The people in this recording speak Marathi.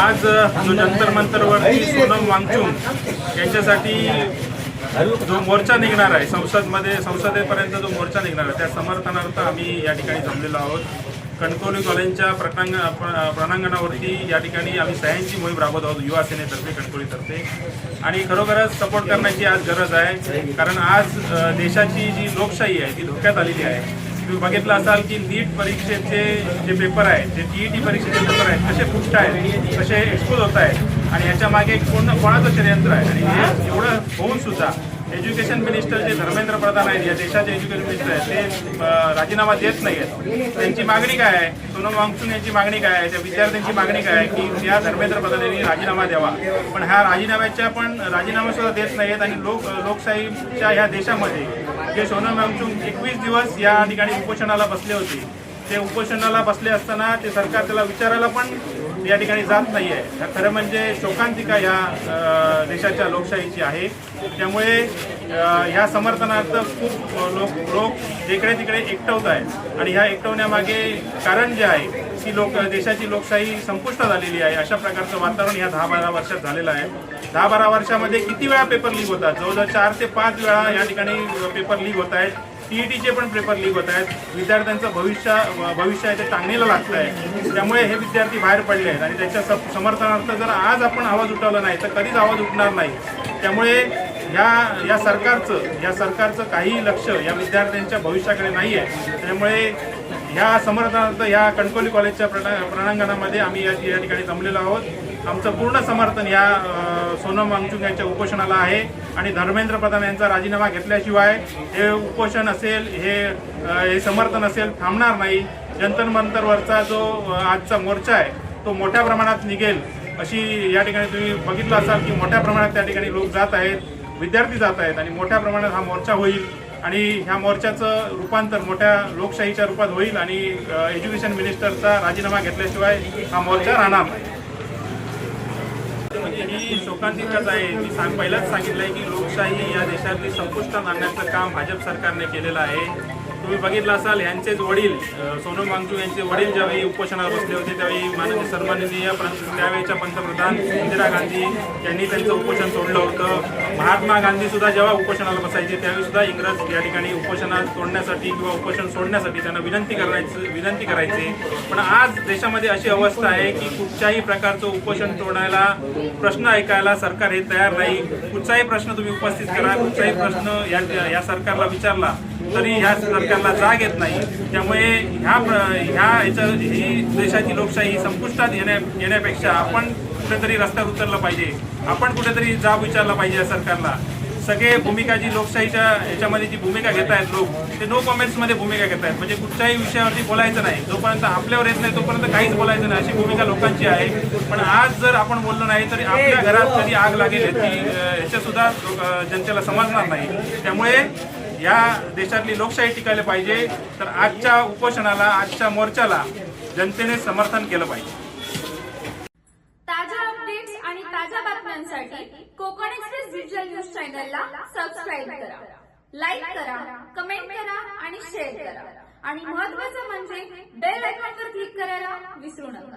आज जो जंतर मंतरवरती सोनम वांगचुक यांच्यासाठी जो मोर्चा निघणार आहे संसदेपर्यंत जो मोर्चा निघणार आहे त्या समर्थनार्थ आम्ही या ठिकाणी जमलेलो आहोत। कणकवली कॉलेजच्या प्रणांगणावरती या ठिकाणी आम्ही सह्यांची मोहीम राबवत आहोत युवा सेनेतर्फे कणकवलीतर्फे। आणि खरोखरच सपोर्ट करण्याची आज गरज आहे, कारण आज देशाची जी लोकशाही आहे ती धोक्यात आलेली आहे। तुम्ही बघितलं असाल की नीट परीक्षेचे जे पेपर आहेत, जे टीईटी परीक्षेचे पेपर आहेत कसे फुटत आहेत, कसे एक्सपोज होत आहेत आणि याच्या मागे कोणाचं षडयंत्र आहे। आणि हे एवढं होऊन सुद्धा एज्युकेशन मिनिस्टर जे धर्मेंद्र प्रधान आहेत, या देशाचे एज्युकेशन मिनिस्टर आहेत, ते राजीनामा देत नाही आहेत। त्यांची मागणी काय आहे? सोनम वांगचुक यांची मागणी काय आहे? त्या विद्यार्थ्यांची मागणी काय आहे की या धर्मेंद्र प्रधान यांनी राजीनामा द्यावा, पण ह्या राजीनामा सुद्धा देत नाही आहेत। आणि लोकशाहीच्या ह्या देशामध्ये जे सोनम वांगचुक 21 दिवस या ठिकाणी उपोषणाला बसले होते, ते उपोषणाला बसले असताना ते सरकार त्याला विचारायला पण या ठिकाणी जात नाही आहे। खरं म्हणजे शोकांतिका या देशाच्या लोकशाहीची आहे। त्यामुळे ह्या समर्थनार्थ खूप लोक जिकडे तिकडे एकटवत आहेत आणि ह्या एकटवण्यामागे कारण जे आहे की देशाची लोकशाही संपुष्टात आलेली आहे अशा प्रकारचं वातावरण ह्या 10-12 वर्षात झालेलं आहे। 10-12 वर्षामध्ये किती वेळा पेपर लीक होतात? जवळजवळ 4 ते 5 वेळा या ठिकाणी पेपर लीक होत आहेत। टीईटीचे पण पेपर लीक होत आहेत। विद्यार्थ्यांचं भविष्य आहे ते टांगणीला लागतं आहे। त्यामुळे हे विद्यार्थी बाहेर पडले आहेत आणि त्याच्या समर्थनार्थ जर आज आपण आवाज उठवला नाही तर कधीच आवाज उठणार नाही। त्यामुळे या सरकारचं काही लक्ष या विद्यार्थ्यांच्या भविष्याकडे नाही आहे। त्यामुळे ह्या समर्थनार्थ या कणकवली कॉलेजच्या प्रणांगणामध्ये आम्ही या ठिकाणी जमलेलो आहोत। आमचं पूर्ण समर्थन या सोनम वांगचुक यांच्या उपोषणाला आहे आणि धर्मेंद्र प्रधान यांचा राजीनामा घेतल्याशिवाय हे उपोषण असेल, हे समर्थन असेल थांबणार नाही। जंतर मंतरवरचा जो आजचा मोर्चा आहे तो मोठ्या प्रमाणात निघेल अशी या ठिकाणी तुम्ही बघितलं असाल की मोठ्या प्रमाणात त्या ठिकाणी लोक जात आहेत, विद्यार्थी जात आहेत आणि मोठ्या प्रमाणात हा मोर्चा होईल आणि ह्या मोर्चाचं रूपांतर मोठ्या लोकशाहीच्या रूपात होईल आणि एज्युकेशन मिनिस्टरचा राजीनामा घेतल्याशिवाय हा मोर्चा राहणार नाही। म्हणजे ही शोकांतिकाच आहे। मी पहिलाच सांगितलं आहे की लोकशाही या देशातली संपुष्टात आणण्याचं काम भाजप सरकारने केलेलं आहे। तुम्ही बघितलं असाल यांचेच वडील सोनम वांगचुक यांचे वडील ज्यावेळी उपोषणावर बसले होते त्यावेळी माननीय सन्माननीय त्यावेळेच्या पंतप्रधान इंदिरा गांधी यांनी त्यांचं उपोषण सोडलं होतं। महात्मा गांधी सुद्धा जेव्हा उपोषणाला बसायचे त्यावेळी सुद्धा इंग्रज या ठिकाणी उपोषणात तोडण्यासाठी किंवा उपोषण सोडण्यासाठी त्यांना विनंती करायचे। पण आज देशामध्ये अशी अवस्था आहे की कुठच्याही प्रकारचं उपोषण तोडायला, प्रश्न ऐकायला सरकार हे तयार नाही। कुठचाही प्रश्न तुम्ही उपस्थित करा, कुठचाही प्रश्न या सरकारला विचारला तरी ह्या सरकारला जाग येत नाही। त्यामुळे ही देशाची लोकशाही संपुष्टात येण्यापेक्षा आपण कुठेतरी रस्त्यात उतरलं पाहिजे, आपण कुठेतरी जाब विचारला पाहिजे या सरकारला। सगळे भूमिका जी लोकशाहीच्या याच्यामध्ये जी भूमिका घेत आहेत लोक, ते नो कॉमेंट्समध्ये भूमिका घेत आहेत। म्हणजे कुठच्याही विषयावरती बोलायचं नाही, जोपर्यंत आपल्यावर येत नाही तोपर्यंत काहीच बोलायचं नाही, अशी भूमिका लोकांची आहे। पण आज जर आपण बोललो नाही तरी आपल्या घरात कधी आग लागेल याच्या सुद्धा जनतेला समजणार नाही। त्यामुळे या देशातली लोकशाही टिकायला पाहिजे तर आजच्या उपोषणाला, आजच्या मोर्चाला जनतेने समर्थन केलं पाहिजे। ताज्या अपडेट्स आणि ताज्या बातम्यांसाठी कोकण एक्सप्रेस डिजिटल न्यूज चॅनलला सबस्क्राईब करा, लाईक करा, कमेंट करा आणि शेअर करा आणि महत्त्वाचं म्हणजे बेल आयकॉनवर क्लिक करायला विसरू नका।